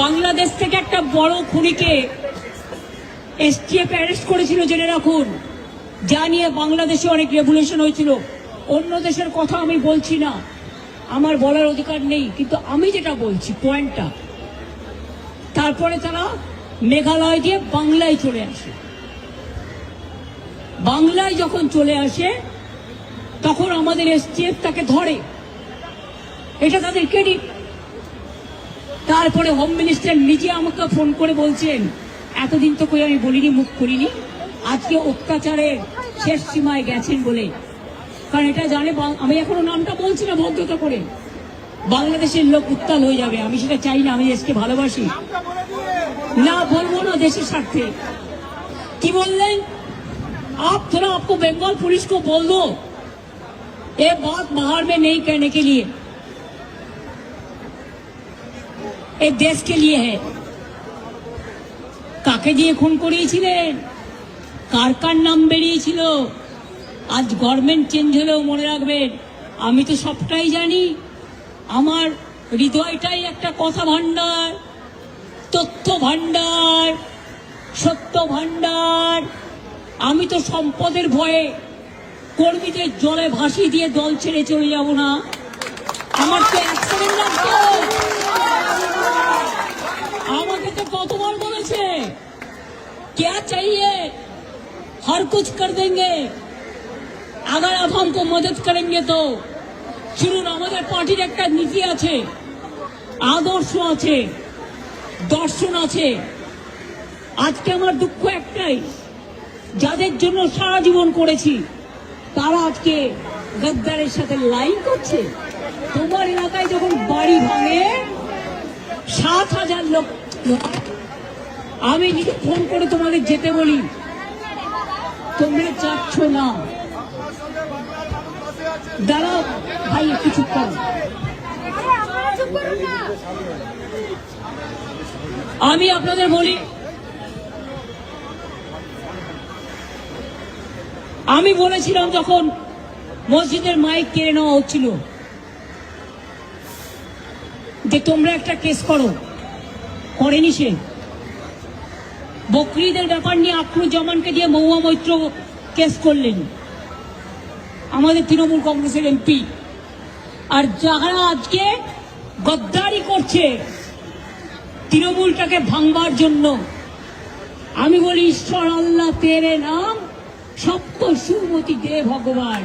বাংলাদেশ থেকে একটা বড় খুনিকে এসটিএফ অ্যারেস্ট করেছিল, জেনে রাখুন। যা নিয়ে বাংলাদেশে অনেক রেভুলেশন হয়েছিল। অন্য দেশের কথা আমি বলছি না, আমার বলার অধিকার নেই, কিন্তু আমি যেটা বলছি পয়েন্টটা। তারপরে তারা মেঘালয় দিয়ে বাংলায় চলে আসে। বাংলায় যখন চলে আসে তখন আমাদের এসটিএফ তাকে ধরে, এটা তাদের ক্রেডিট। তারপরে হোম মিনিস্টার নিজে আমাকে ফোন করে বলছেন, এতদিন তো কই আমি বলিনি, মুখ করিনি, আজকে অত্যাচারের শেষ সীমায় গেছেন বলে। কারণ এটা জানে, আমি এখনো নামটা বলছি না ভদ্রতা করে, বাংলাদেশের লোক উত্তাল হয়ে যাবে। আমি সেটা চাই না, আমি দেশকে ভালোবাসি, না বলবো না দেশের স্বার্থে। কি বললেন? आप थोड़ा आपको बंगाल पुलिस को बोल दो ये बात बाहर में नहीं कहने के लिए, एक देश के लिए है। কাকে দিয়ে খুন করিয়েছিলেন, কার কার নাম বেরিয়েছিল? আজ গভর্নমেন্ট চেঞ্জ হলেও মনে রাখবেন, আমি তো সবটাই জানি। আমার হৃদয়টাই একটা কথা ভান্ডার, তথ্য ভান্ডার, সত্য ভান্ডার। আমি তো সম্পদের ভয়ে কর্মীদের জলে ভাসিয়ে দিয়ে দল ছেড়ে চলে যাব না। আমার তো অ্যাক্সিডেন্ট লাগতো। আমাকে তো কতবার বলেছে, क्या चाहिए हर कुछ कर देंगे अगर आप हमको मदद करेंगे तो। শুনুন, আমাদের পার্টির একটা নীতি আছে, আদর্শ আছে, দর্শন আছে। আজকে আমার দুঃখ একটাই, যাদের জন্য সারা জীবন করেছি তারা আজকে গদ্দারের সাথে লাইন করছে। তোমার এলাকায় যখন বাড়ি ভাঙে 7,000 লোক, আমি নিজে ফোন করে তোমাদের যেতে বলি, তোমরা যাচ্ছ না। দাঁড়াও ভাই, একটু চুপ করো। আমি আপনাদের বলি, আমি বলেছিলাম যখন মসজিদের মাইক কেড়ে নেওয়া হচ্ছিল যে তোমরা একটা কেস করো, করেনি সে। বকরিদের ব্যাপার নিয়ে আখরুজ্জামানকে দিয়ে মহুয়া মৈত্র কেস করলেন, আমাদের তৃণমূল কংগ্রেসের এমপি। আর যারা আজকে গদ্দারি করছে তৃণমূলটাকে ভাঙবার জন্য, আমি বলি ঈশ্বর আল্লাহ তেরে নাম সপ্ত সুমতি দে ভগবান।